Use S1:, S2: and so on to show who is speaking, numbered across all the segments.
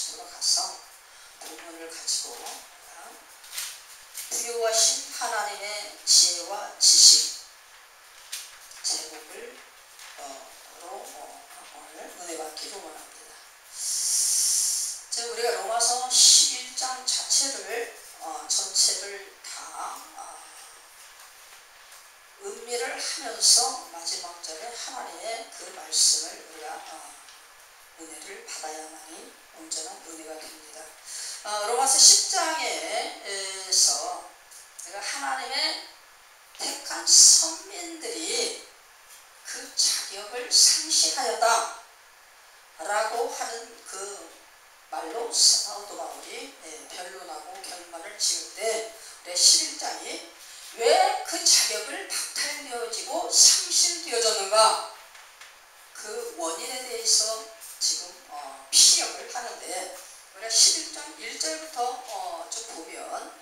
S1: 40으로 가서 본문을 가지고 부여하신 하나님의 지혜와 지식 제목을 오늘 은혜 받기를 원합니다. 우리가 로마서 11장 자체를 전체를 다 음미를 하면서 마지막 절에 하나님의 그 말씀을 우리가 은혜를 받아야만이 온전한 은혜가 됩니다. 로마서 10장에서 하나님의 택한 선민들이 그 자격을 상실하였다 라고 하는 그 말로 사도 바울이 변론하고 결말을 지을 때 11장이 왜 그 자격을 박탈되어지고 상실되어졌는가 그 원인에 대해서 지금 피력을 하는데 우리가 11장 1절부터 쭉 보면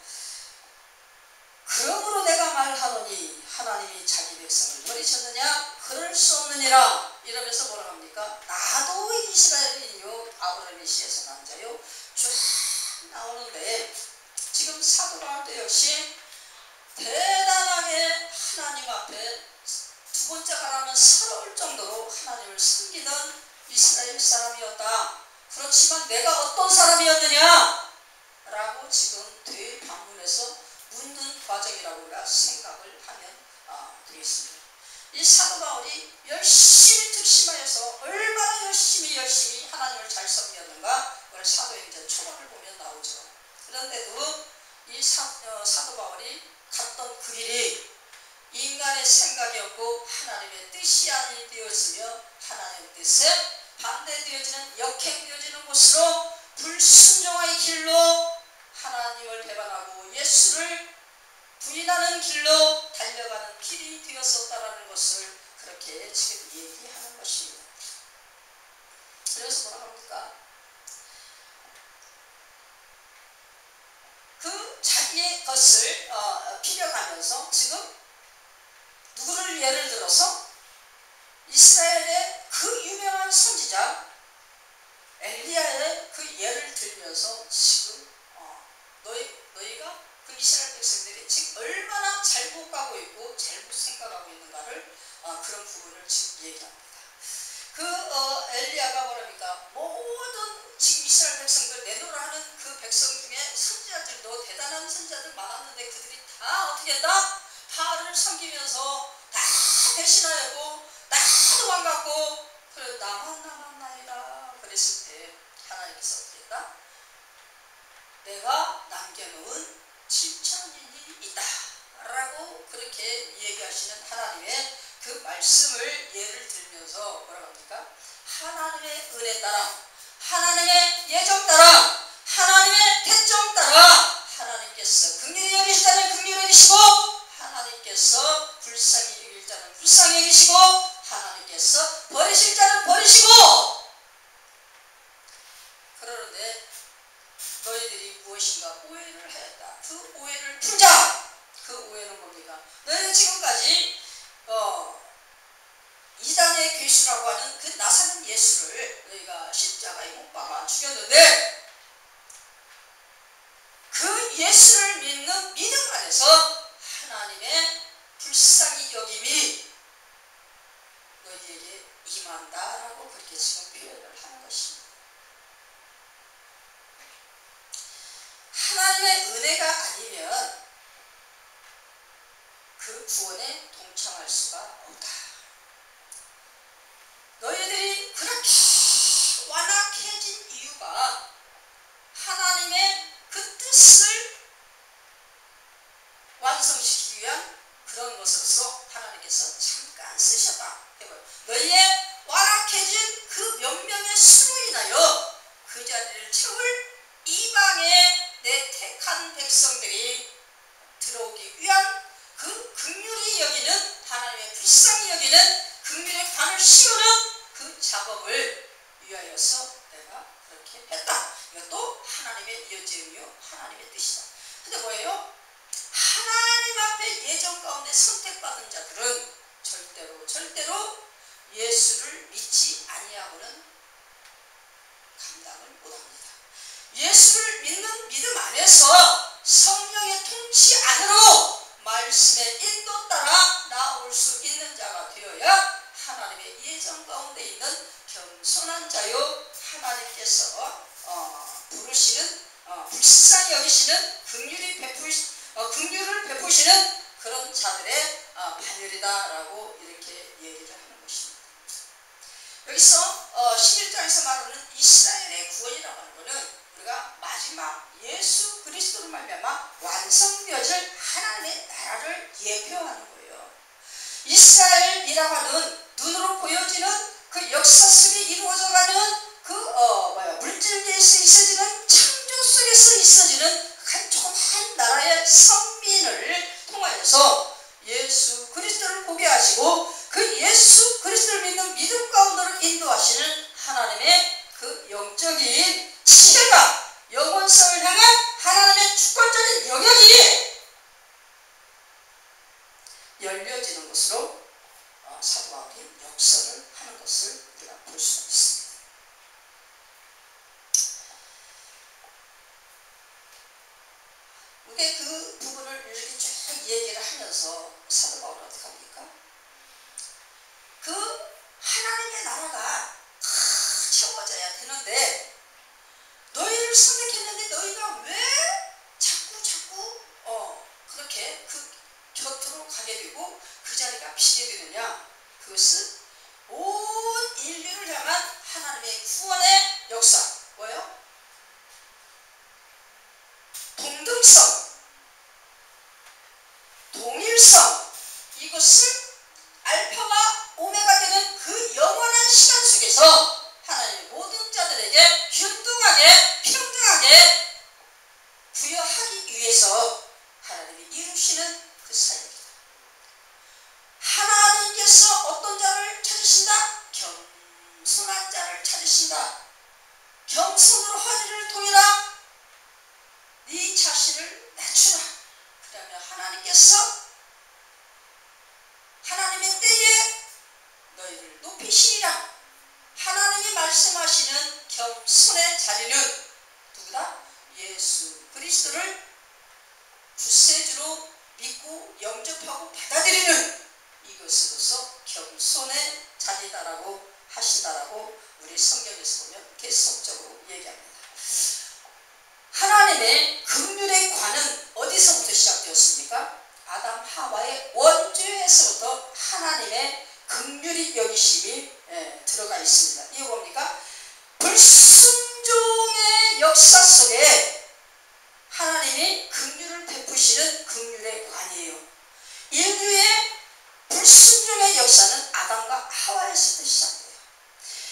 S1: 그러므로 내가 말하노니 하나님이 자기 백성을 버리셨느냐 그럴 수 없느니라 이러면서 뭐라 합니까? 나도 이스라엘이요 아브라함의 씨에서 난 자요 쭉 나오는데 지금 사도 바울도 역시 대단하게 하나님 앞에 두 번째 가라면 서러울 정도로 하나님을 섬기던 이스라엘 사람이었다. 그렇지만 내가 어떤 사람이었느냐 라고 지금 되방문해서 묻는 과정이라고 우리가 생각을 하면 되겠습니다. 이 사도 바울이 열심히 특심하여서 얼마나 열심히 하나님을 잘 섬겼는가 오늘 사도행전 초반을 보면 나오죠. 그런데도 이 사도 바울이 갔던 그 길이 인간의 생각이었고 하나님의 뜻이 아니 되었으며 하나님의 뜻에 반대되어지는 역행되어지는 곳으로 불순종의 길로 하나님을 배반하고 예수를 부인하는 길로 달려가는 길이 되었었다라는 것을 그렇게 지금 얘기하는 것입니다. 그래서 뭐라 합니까? 그 자기의 것을 피력하면서 지금 누구를 예를 들어서 이스라엘의 그 유명한 선지자 엘리야의 그 예를 들면서 지금 너희가 그 이스라엘 백성들이 지금 얼마나 잘못 가고 있고 잘못 생각하고 있는가를 그런 부분을 지금 얘기합니다. 엘리야가 뭐랍니까? 모든 지금 이스라엘 백성들 내노라하는 그 백성 중에 선지자들도 대단한 선지자들 많았는데 그들이 다 어떻게 했다? 바알을 섬기면서 다 배신하였고 다 도망갔고 그래 나만 남았나이다 그랬을 때 하나님께서 어떻게 했다? 내가 남겨놓은 7,000인이 있다 라고 그렇게 얘기하시는 하나님의 그 말씀을 예를 들면서 뭐라고 합니까? 하나님의 은혜 따라 하나님의 예정 따라 하나님의 태정 따라 하나님께서 긍휼히 여기실 자는 긍휼히 여기시고 하나님께서 불쌍히 여길 자는 불쌍히 여기시고 하나님께서 버리실 자는 버리시고 그러는데 너희들이 무엇인가 오해를 하였다. 그 오해를 풀자. 그 오해는 뭡니까? 너희는 지금까지 이단의 괴수라고 하는 그 나사렛 예수를 너희가 십자가에 못 박아 죽였는데 그 예수를 믿는 믿음 안에서 하나님의 불쌍히 여김이 너희에게 임한다라고 그렇게 지금 표현을 하는 것입니다. 하나님의 은혜가 아니면 그 구원에 동참할 수가 없다. 너희들이 그렇게 완악해진 이유가 하나님의 그 뜻을 완성시키기 위한 그런 것으로서 하나님께서 잠깐 쓰셨다. 너희의 완악해진 그 몇 명의 수로 인하여 그 자리를 채울 이방의 내 택한 백성들이 들어오기 위한 그 긍휼히 여기는 하나님의 불쌍히 여기는 긍휼의 관을 씌우는 그 작업을 위하여서 내가 그렇게 했다. 이것도 하나님의 예정이요 하나님의 뜻이다. 근데 뭐예요? 하나님 앞에 예정 가운데 선택받은 자들은 절대로 예수를 믿지 아니하고는 감당을 못합니다. 예수를 믿는 믿음 안에서 성령의 통치 안으로 말씀의 인도 따라 나올 수 있는 자가 되어야 하나님의 예정 가운데 있는 겸손한 자요 하나님께서 부르시는 불쌍히 여기시는 긍휼을 베푸시는 그런 자들의 반열이다라고 이렇게 얘기를 하는 것입니다. 여기서 11장에서 말하는 이스라엘의 구원이라고 하는 것은 우리가 마지막 예수 그리스도로 말미암아 완성되어질 하나님의 나라를 예표하는 거예요. 이스라엘이라고 하는 눈으로 보여지는 그 역사 속에 이루어져가는 그 물질계에서 있어지는 창조 속에서 있어지는 조그만 나라의 선민을 통하여서 예수 그리스도를 보게 하시고 그 예수 그리스도를 믿는 믿음 가운데로 인도하시는 하나님의 그 영적인 지혜가 영원성을 향한 하나님의 주권적인 영역이 열려지는 것으로 사도 바울이 역사를 하는 것을 우리가 볼 수가 있습니다. 근데 그 부분을 이렇게 쭉 얘기를 하면서 사도 바울은 어떻게 합니까? 그 하나님의 나라가 다 채워져야 되는데 너희를 선택했는데 너희가 왜 자꾸 그렇게 그 곁으로 가게 되고 그 자리가 비게 되느냐? 그것은 온 인류를 향한 하나님의 구원의 역사 뭐예요? 동등성, 동일성, 이것을 알파와 오메가 되는 그 영원한 시간 속에서 하나님의 모든 자들에게 균등하게 평등하게 부여하기 위해서 하나님이 이루시는 그 사역입니다. 하나님께서 어떤 자를 찾으신다? 겸손한 자를 찾으신다. 겸손으로 허리를 동이라 네 자신을 낮추라. 그러면 하나님께서 하나님의 때에 너희를 높이시리라. 하나님이 말씀하시는 겸손의 자리는 누구다? 예수 그리스도를 구세주로 믿고 영접하고 받아들이는 이것으로서 겸손의 자리다라고 하신다라고 우리 성경에서 보면 계속적으로 얘기합니다. 하나님의 긍휼의 관은 어디서부터 시작되었습니까? 아담 하와의 원죄에서부터 하나님의 긍휼이 여기심이 들어가 있습니다. 이거 뭡니까? 불순종의 역사 속에 하나님이 긍휼을 베푸시는 긍휼의 관이에요. 인류의 불순종의 역사는 아담과 하와에서부터 시작돼요.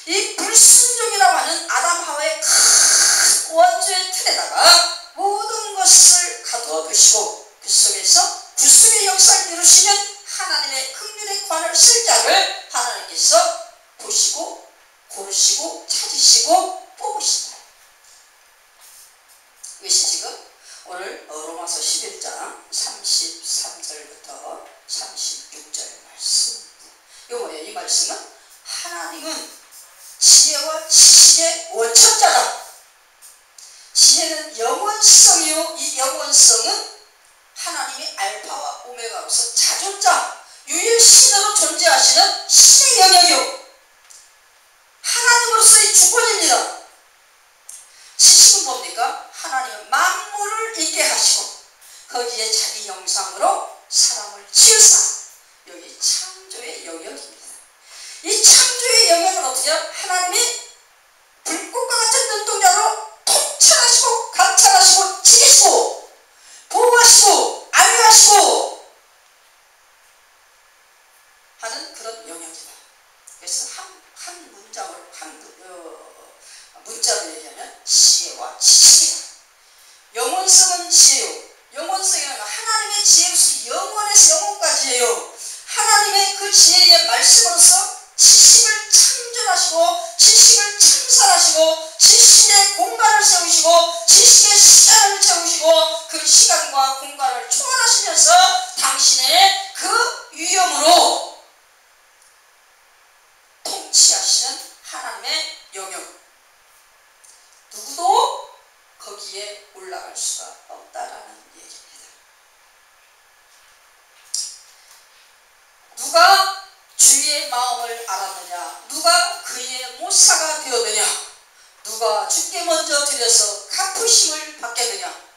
S1: 이 불순종이라고 하는 아담 하와의 큰 원죄의 틀에다가 모든 것을 가두어 두시고 그 속에서 구속의 역사를 이루시는 하나님의 긍휼의 관을 쓸 자를 하나님께서 보시고 고르시고 찾으시고 뽑으신다. 이것이 지금 오늘 로마서 11장 33절부터 36절 말씀. 이거 뭐예요? 이 말씀은 하나님은 지혜와 지식의 원천자다. 지혜는 영원성이요. 이 영원성은 하나님이 알파와 오메가로서 자존자, 유일신으로 존재하시는 신의 영역이요. 하나님으로서의 주권입니다. 지식은 뭡니까? 하나님은 만물을 있게 하시고 거기에 자기 형상으로 사람을 지으사. 여기 창조의 영역입니다. 이 창조의 영역은 어떻게 해요? 하나님이 불꽃과 같은 눈동자로 통찰하시고 감찰하시고 지키시고 보호하시고 안위하시고 하는 그런 영역이다. 그래서 한 문장으로 거기에 올라갈 수가 없다라는 얘기입니다. 누가 주의 마음을 알았느냐? 누가 그의 모사가 되었느냐? 누가 주께 먼저 드려서 갚으심을 받겠느냐?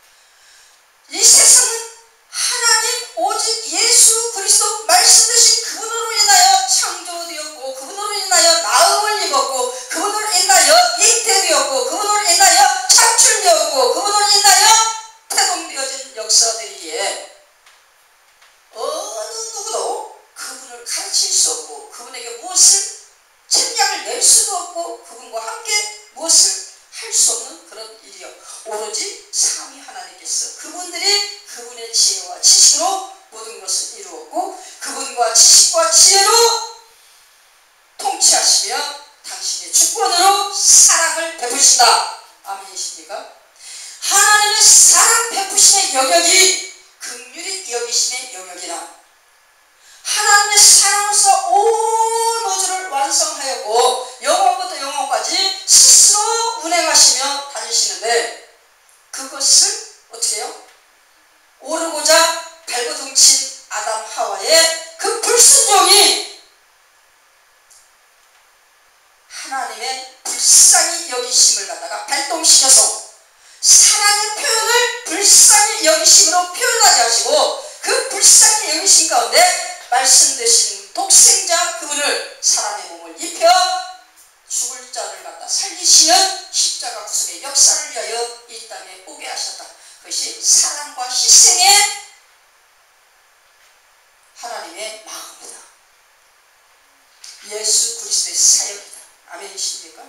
S1: 이 세상은 하나님 오직 예수 그리스도 말씀 되신 그분으로 인하여 창조되었고, 그분으로 인하여 나음을 입었고, 그분으로 인하여 잉태되었고, 그분으로 인하여 창출되었고, 그분으로 인하여 태동되어진 역사들이기에 어느 누구도 그분을 가르칠 수 없고, 그분에게 무엇을 책략을 낼 수도 없고, 그분과 함께 무엇을 할 수 없는 그런 일이요. 오로지 삼위 하나님께서 그분들이 그분의 지혜와 지식으로 모든 것을 이루었고, 그분과 지식과 지혜로 통치하시며 당신의 주권으로 사랑을 베푸신다. 아멘이십니까? 하나님의 사랑 베푸심의 영역이 긍휼히 여기심의 영역이라, 하나님의 사랑으로서 온 우주를 완성하였고 영원부터 영원까지 스스로 운행하시며 다니시는데, 그것을 어떻게 해요? 오르고자 발버둥친 아담 하와의 그 불순종이 하나님의 불쌍히 여기심을 갖다가 발동시켜서 사랑의 표현을 불쌍히 여기심으로 표현하게 하시고, 그 불쌍히 여기심 가운데 말씀 되신 독생자 그분을 사람의 몸을 입혀 죽을 자를 갖다 살리시는 십자가 구속의 역사를 위하여 이 땅에 오게 하셨다. 그것이 사랑과 희생의 하나님의 마음이다. 예수 그리스도의 사역이다. 아멘이십니까?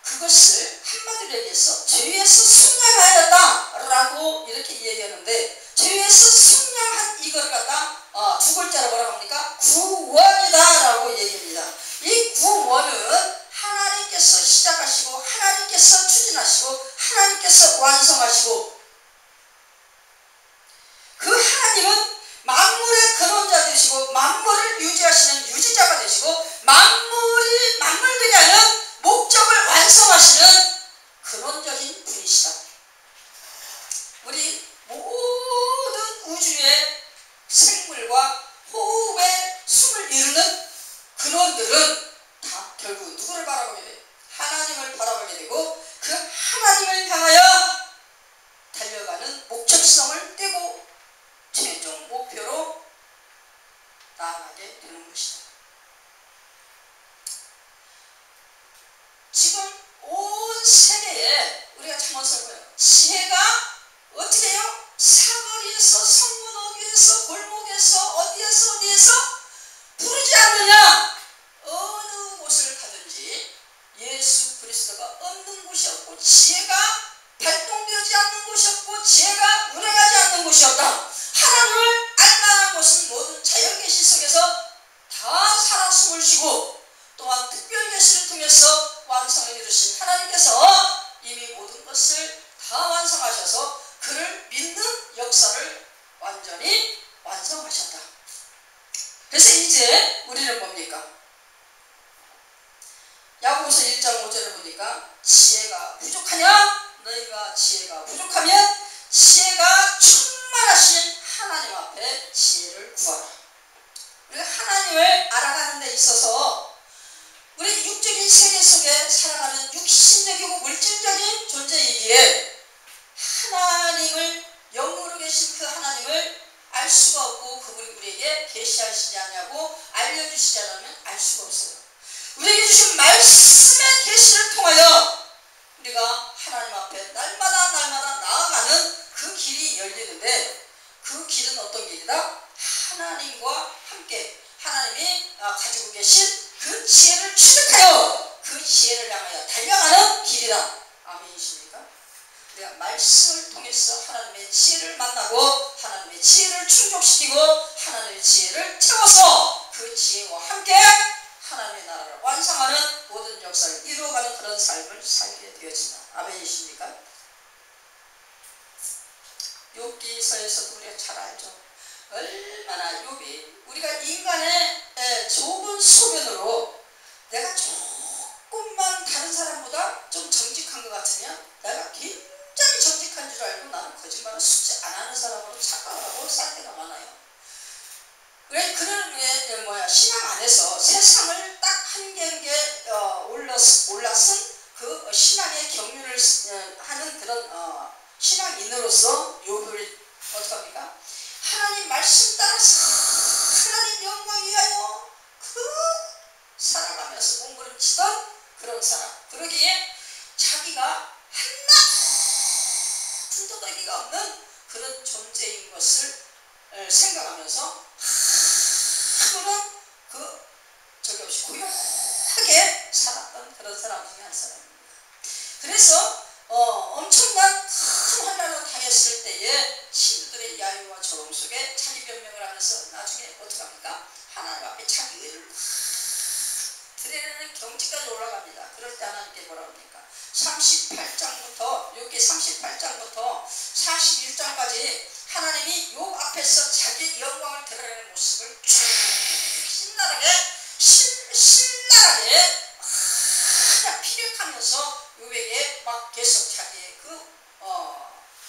S1: 그것을 한마디로 얘기해서 죄에서 순양하였다라고 이렇게 얘기하는데, 죄에서 순양한 이걸 갖다 두 글자로 뭐라고 합니까? 구원이다라고 얘기합니다. 이 구원은 하나님께서 시작하시고, 하나님께서 추진하시고, 하나님께서 완성하시고, 그 하나님은 만물의 근원자 되시고, 만물을 유지하시는 유지자가 되시고, 만물이 만물되게 하는 목적을 완성하시는 근원적인 분이시다. 우리 모든 우주의 생물과 호흡의 숨을 이루는 근원들은 다 결국 누구를 바라보게 돼요? 하나님을 바라보게 되고, 그 하나님을 향하여 달려가는 목적성을 떼고 최종 목표로 나아가게 되는 것이다. 지금 온 세계에 우리가 참원설 거예요. 지혜가 어떻게 해요? 사거리에서, 성문어귀에서, 골목에서, 어디에서 부르지 않느냐? 어느 곳을 가든지 예수 그리스도가 없는 곳이 없고, 지혜가 발동되지 않는 곳이 없고, 지혜가 운행하지 않는 곳이 없다. 하나님을 알만한 곳은 모든 자연계시 속에서 다 살아 숨을 쉬고, 또한 특별계시를 통해서 완성을 이루신 하나님께서 이미 모든 것을 다 완성하셔서 그를 믿는 역사를 완전히 완성하셨다. 그래서 이제 우리는 뭡니까? 야고보서 1장 5절을 보니까 지혜가 부족하냐? 너희가 지혜가 부족하면 지혜가 충만하신 하나님 앞에 지혜를 구하라. 우리가 하나님을 알아가는 데 있어서 우리 육적인 세계 속에 살아가는 육신적이고 물질적인 존재이기에 하나님을, 영으로 계신 그 하나님을 알 수가 없고, 그분이 우리에게 계시하시지 않냐고 알려주시지 않으면 알 수가 없어요. 우리에게 주신 말씀의 계시를 통하여 우리가 하나님 앞에 날마다 나아가는 그 길이 열리는데, 그 길은 어떤 길이다? 하나님과 함께 하나님이 가지고 계신 그 지혜를 취득하여 그 지혜를 향하여 달려가는 길이다. 아멘이십니까? 우리가 말씀을 통해서 하나님의 지혜를 만나고, 하나님의 지혜를 충족시키고, 하나님의 지혜를 채워서 그 지혜와 함께 하나님의 나라를 완성하는 모든 역사를 이루어가는 그런 삶을 살게 되어진다. 아멘이십니까? 욥기서에서도 우리가 잘 알죠. 얼마나 욥이 우리가 인간의 좁은 소견으로 내가 조금만 다른 사람보다 존재로서 욥을 어떻게 합니까? 하나님 말씀 따라서 하나님 영광 위하여 살아가면서 몸부림치던 그런 사람. 그러기에 자기가 한나도 군더더기가 없는 그런 존재인 것을 생각하면서 아무런 적이 없이 고요하게 살았던 그런 사람 중에 한 사람입니다. 그래서 엄청난 큰 환난을 당했을 때에 신부들의 야유와 조롱 속에 자기 변명을 하면서 나중에 어떻게 합니까? 하나님 앞에 자기 의를 드러내는 경지까지 올라갑니다. 그럴 때 하나님께 뭐라고 합니까? 38장부터 욥기 38장부터 41장까지 하나님이 욥 앞에서 자기 영광을 드러내는 모습을 쭉 신랄하게 그냥 피력하면서 욥에게 막 계속 자기의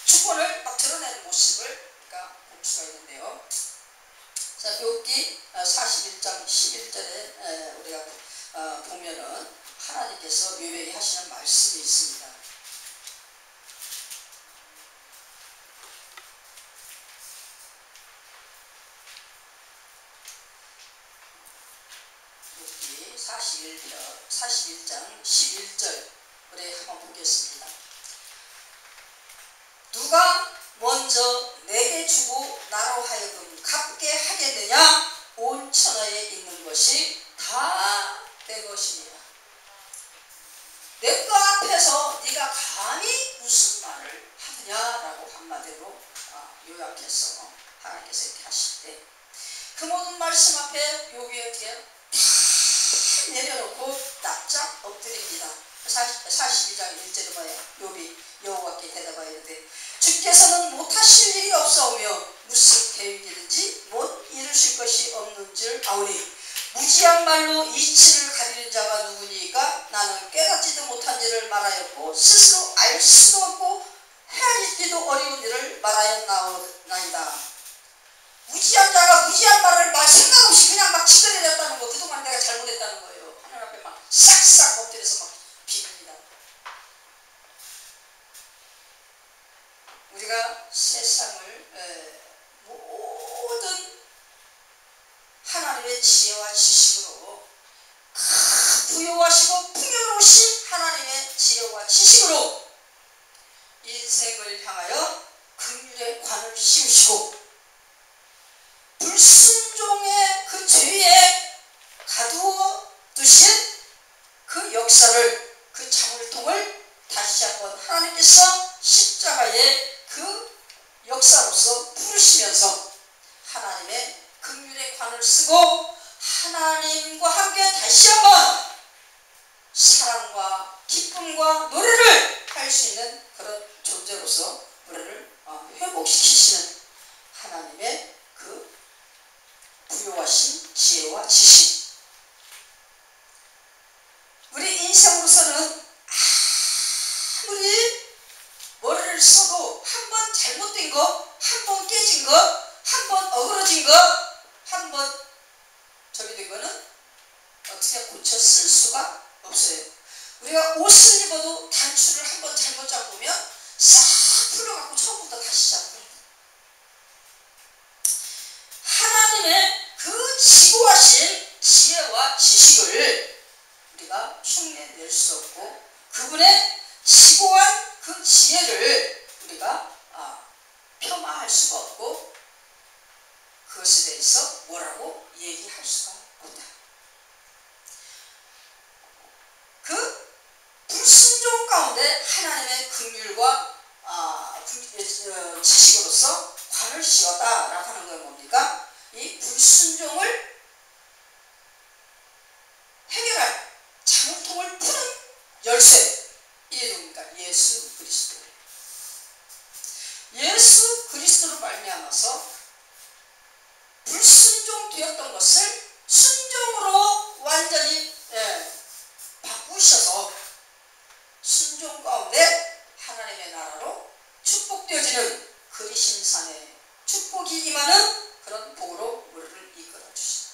S1: 주권을 막 드러내는 모습을 우리가 볼 수가 있는데요. 자, 욥기 41장 11절에 우리가 보면은 하나님께서 욥에게 하시는 말씀이 있습니다. 욥기 41장 11절 우리 한번 보겠습니다. 누가 먼저 내게 주고 나로 하여금 갚게 하겠느냐? 온 천하에 있는 것이 다 내 것이니라. 내 것 앞에서 네가 감히 무슨 말을 하느냐라고 한마디로 요약해서 하나님께서 이렇게 하실 때 그 모든 말씀 앞에 욥이 어떻게 다 내려놓고 납작 엎드립니다. 42장 1절에 뭐예요? 욥이 여호와께 대답하여 이르되 주께서는 못하실 일이 없사오며 무슨 계획이든지 못 이루실 것이 없는 줄 아오니 무지한 말로 이치를 가리는 자가 누구니까? 나는 깨닫지도 못한 일을 말하였고 스스로 알 수도 없고 헤아리기도 어려운 일을 말하였나이다. 무지한 자가 무지한 말을 생각 없이 그냥 막 치더내렸다는 거. 그동안 내가 잘못했다는 거예요. 하늘 앞에 막 싹싹 엎드려서 막 빕니다. 우리가 세상을 모든 하나님의 지혜와 지식으로 부유하시고 풍요로우신 하나님의 지혜와 지식으로 인생을 향하여 긍휼의 관을 씌우시고 불순종의 그 죄에 가두어 두신 그 역사를, 그 자물통을 다시 한번 하나님께서 십자가의 그 역사로서 부르시면서 하나님의 긍휼의 관을 쓰고 하나님과 함께 다시 한번 사랑과 기쁨과 노래를 할 수 있는 그런 존재로서 우리를 회복시키시는 하나님의 그 부요하신 지혜와 지식. 우리 인생으로서는 아무리 머리를 써도 한 번 잘못된 거, 한 번 깨진 거, 한 번 어그러진 거, 한 번 저기 된 거는 어떻게 고쳐 쓸 수가 없어요. 우리가 옷을 입어도 단추를 한 번 잘못 잡으면 싹 풀어갖고 처음부터 다시 잡아요. 하나님의 그 지고하신 지혜와 지식을 우리가 흉내낼 수 없고 그분의 지고한 그 지혜를 우리가 폄하할 수가 없고 그것에 대해서 뭐라고 얘기할 수가 없다. 그 불순종 가운데 하나님의 긍휼과 지식으로서 관을 씌웠다라고 하는 건 뭡니까? 이 불순종을 해결할 자물통을 푸는 열쇠. 이게 누굽니까? 예수 그리스도. 예수 그리스도로 말미암아서 불순종되었던 것을 순종으로 완전히 바꾸셔서 순종 가운데 하나님의 나라로 축복되어지는 그리심산의 축복이 임하는 그런 복으로 우리를 이끌어 주시다.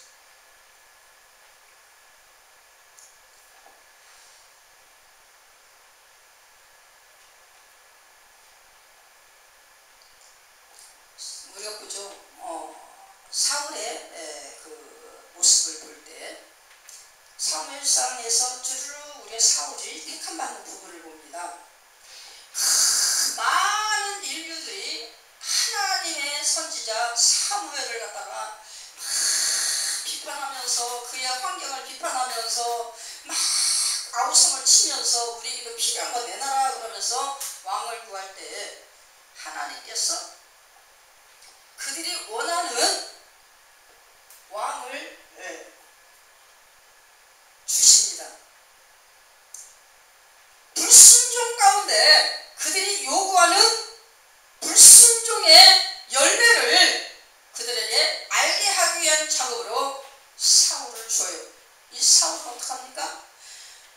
S1: 거죠. 사울의 그 모습을 볼 때 사무엘상에서 주르륵 우리가 사울이 택함받는 부분을 봅니다. 많은 인류들이 하나님의 선지자 사무엘을 갖다가 비판하면서 그의 환경을 비판하면서 막 아우성을 치면서 우리에게 필요한 거 내놔라 그러면서 왕을 구할 때 하나님께서 그들이 원하는 왕을 주십니다. 불순종 가운데 그들이 요구하는 불순종의 열매를 그들에게 알게 하기 위한 작업으로 사울을 줘요. 이 사울은 어떡합니까?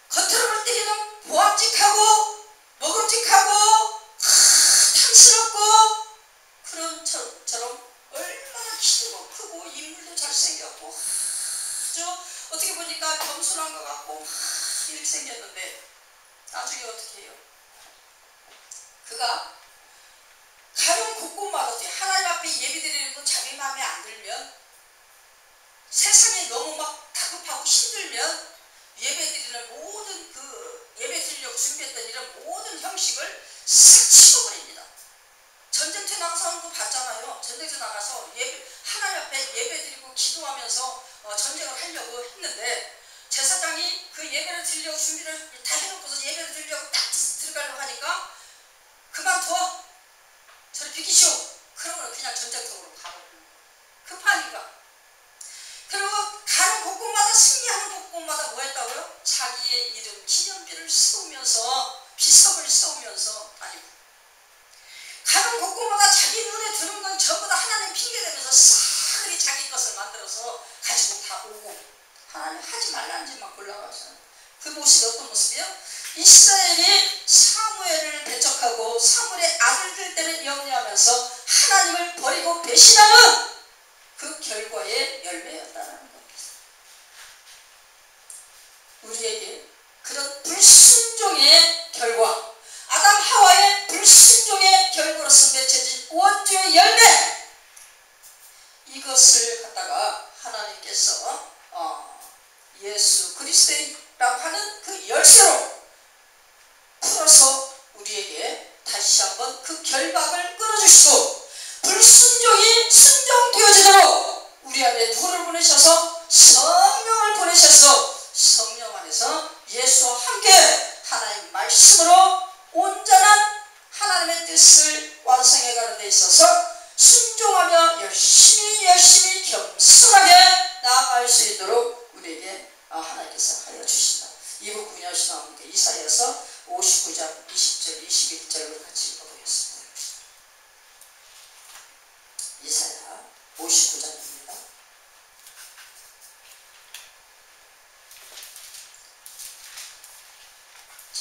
S1: 겉으로 볼 때는 보암직하고 먹음직하고 탐스럽고 그런 처럼 얼마나 키도 크고 인물도 잘생겼고 아주 어떻게 보니까 겸손한 것 같고 이렇게 생겼는데 나중에 어떻게 해요? 그가 가는 곳곳마다 하나님 앞에 예배드리는 자기 마음에 안 들면 세상에 너무 막 다급하고 힘들면 예배드리는 모든 그 예배드리려고 준비했던 이런 모든 형식을 싹 치워버립니다. 전쟁터 나간 사람도 봤잖아요. 전쟁터 나가서 하나님 앞에 예배드리고 기도하면서 전쟁을 하려고 했는데 제사장이 그 예배를 드리려고 준비를 다 해놓고서 예배를 드리려고 딱 들어가려고 하니까 그만둬! 저리 비키시오! 그러면 그냥 전쟁터로 가버리는 거예요. 급하니까. 그리고 가는 곳곳마다 승리하는 곳곳마다 뭐 했다고요? 자기의 이름 기념비를 세우면서 비석을 세우면서 다니고 가는 곳곳마다 자기 눈에 드는 건 전부 다 하나님 핑계대면서 싸그리 자기 것을 만들어서 가지고 다 오고 하나님 하지 말라는 짓만 골라가잖아요. 그 모습이 어떤 모습이에요? 이스라엘이 사무엘을 배척하고 사무엘의 아들들 때문에 염려하면서 하나님을 버리고 배신하는 그 결과의 열매였다는 겁니다. 우리에게 그런 불순종의 결과, 아담 하와의 불순종의 결과로서 맺혀진 원죄의 열매, 이것을 갖다가 하나님께서 예수 그리스도라고 하는 그 열쇠로 풀어서 우리에게 다시 한번 그 결박을 끊어주시고 불순종이 순종되어지도록 우리 안에 누구를 보내셔서 성령을 보내셔서 성령 안에서 예수와 함께 하나님의 말씀으로 온전한 하나님의 뜻을 완성해 가는 데 있어서 순종하며 열심히 겸손하게 나아갈 수 있도록 우리에게 하나님께서 하여 주신다. 이 부분이 하시나 함께 이사야서 59장 20절 21절을 같이 읽어보겠습니다. 이사야 59장입니다. 자,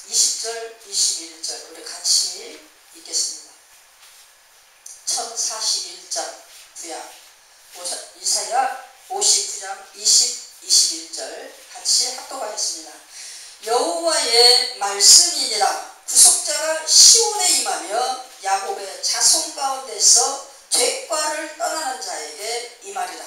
S1: 20절 21절 우리 같이 읽겠습니다. 1041장 구약 이사야 59장 21절 같이 합독하겠습니다. 여호와의 말씀이니라. 구속자가 시온에 임하며 야곱의 자손 가운데서 죄과를 떠나는 자에게 임하리라.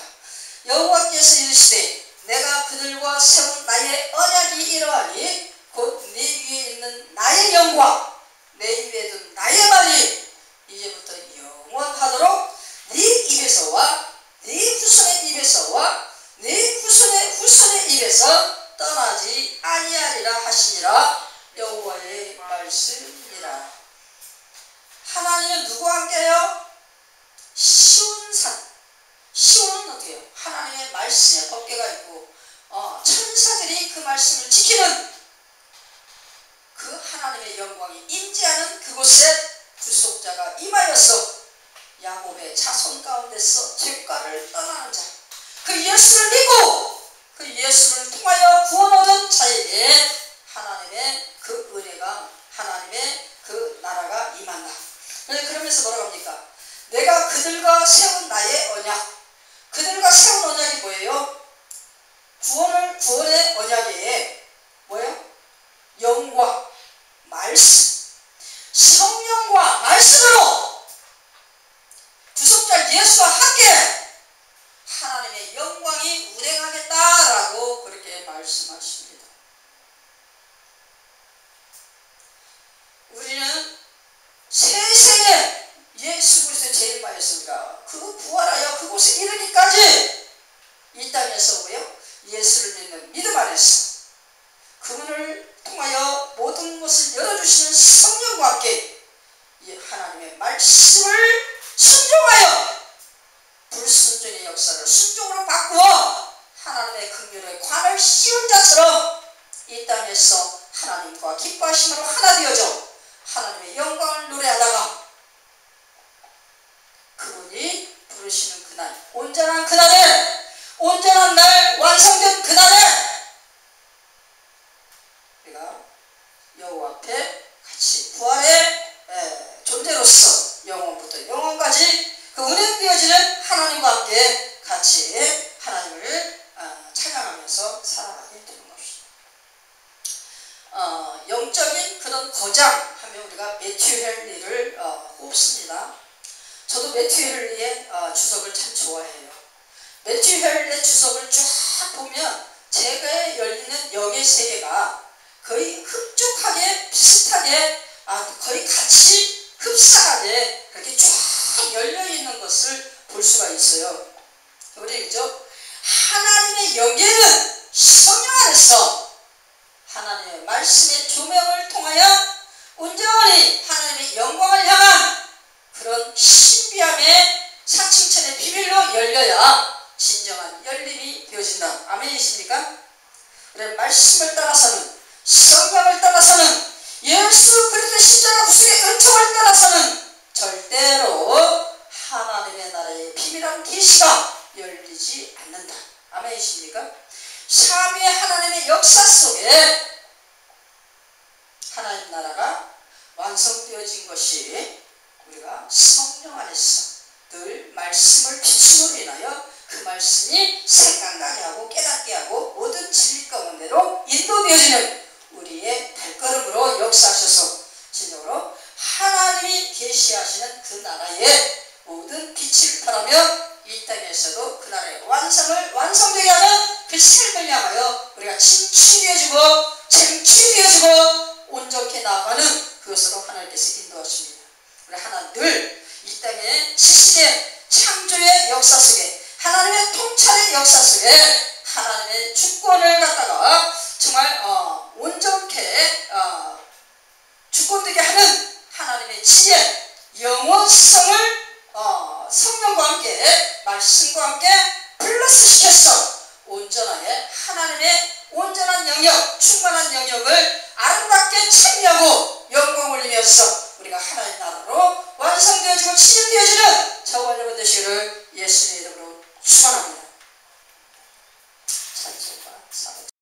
S1: 여호와께서 이르시되 내가 그들과 세운 나의 언약이 이러하니 곧 네 위에 있는 나의 영광 내 입에 둔 나의 말이 이제부터 영원하도록 네 입에서와 네 후손의 입에서와 네 후손의 후손의 입에서 떠나지 아니하리라 하시니라. 여호와의 말씀이라. 하나님은 누구와 함께해요? 시온산. 시온은 어떻게 해요? 하나님의 말씀의 법궤가 있고 천사들이 그 말씀을 지키는 그 하나님의 영광이 임재하는 그곳에 구속자가 임하여서 야곱의 자손 가운데서 죄과를 떠나는 자, 그 예수를 믿고 그 예수를 통하여 구원 얻은 자에게 하나님의 그 은혜가 하나님의 그 나라가 임한다. 그러면서 뭐라고 합니까? 내가 그들과 세운 나의 언약. 그들과 세운 언약이 뭐예요? 구원의 언약에 뭐예요? 영과 말씀, 성령과 말씀으로 뭐예요? 예수를 믿는 믿음 안에서 그분을 통하여 모든 것을 열어주시는 성령과 함께 이 하나님의 말씀을 순종하여 불순종의 역사를 순종으로 바꾸어 하나님의 긍휼의 관을 씌운 자처럼 이 땅에서 하나님과 기뻐하심으로 하나 되어져 하나님의 영광을 노래하다가 그분이 부르시는 그날, 온전한 그날에, 온전한 날 완성된 그날에 우리가 여호와 앞에 같이 부활의 존재로서 영원부터 영원까지 그 운행되어지는 하나님과 함께 같이 하나님을 찬양하면서 살아가게 되는 것입니다. 영적인 그런 거장 하면 우리가 매튜 헨리를 꼽습니다. 저도 매튜 헨리의 주석을 참 좋아해요. 매튜 헨리의 주석을 쫙 보면 제게 열리는 영의 세계가 거의 흡족하게 비슷하게 거의 같이 흡사하게 그렇게 쫙 열려있는 것을 볼 수가 있어요. 우리 그죠? 하나님의 영계는 성령 안에서 하나님의 말씀의 조명을 통하여 온전히 하나님의 영광을 향한 그런 신비함의 사칭천의 비밀로 열려야 진정한 열림이 되어진다. 아멘이십니까? 그래 말씀을 따라서는 성경을 따라서는 예수 그리스도의 십자가 구속의 은총을 따라서는 절대로 하나님의 나라의 비밀한 계시가 열리지 않는다. 아멘이십니까? 삼위의 하나님의 역사 속에 하나님 나라가 완성되어진 것이 우리가 성령 안에서 늘 말씀을 비춤으로 인하여 그 말씀이 생각나게 하고 깨닫게 하고 모든 진리 가운데로 인도되어지는 우리의 발걸음으로 역사하셔서 진정으로 하나님이 계시하시는 그 나라에 모든 빛을 발하며 이 땅에서도 그 나라의 완성되게 하는 그 삶을 향하여 우리가 진취되어지고 쟁취되어지고 온전케 나아가는 그것으로 하나님께서 인도하십니다. 우리 하나 늘 이 땅의 지식의 창조의 역사 속에 하나님의 통찰의 역사 속에 하나님의 주권을 갖다가 정말 온전케 주권되게 하는 하나님의 지혜, 영원성을 성령과 함께 말씀과 함께 플러스 시켜서 온전하게 하나님의 온전한 영역, 충만한 영역을 아름답게 참여하고 영광 올리면서 우리가 하나님 나라로 완성되어지고 진행되어지는 저와 여러분 되시기를 예수님의 이름으로 축원합니다.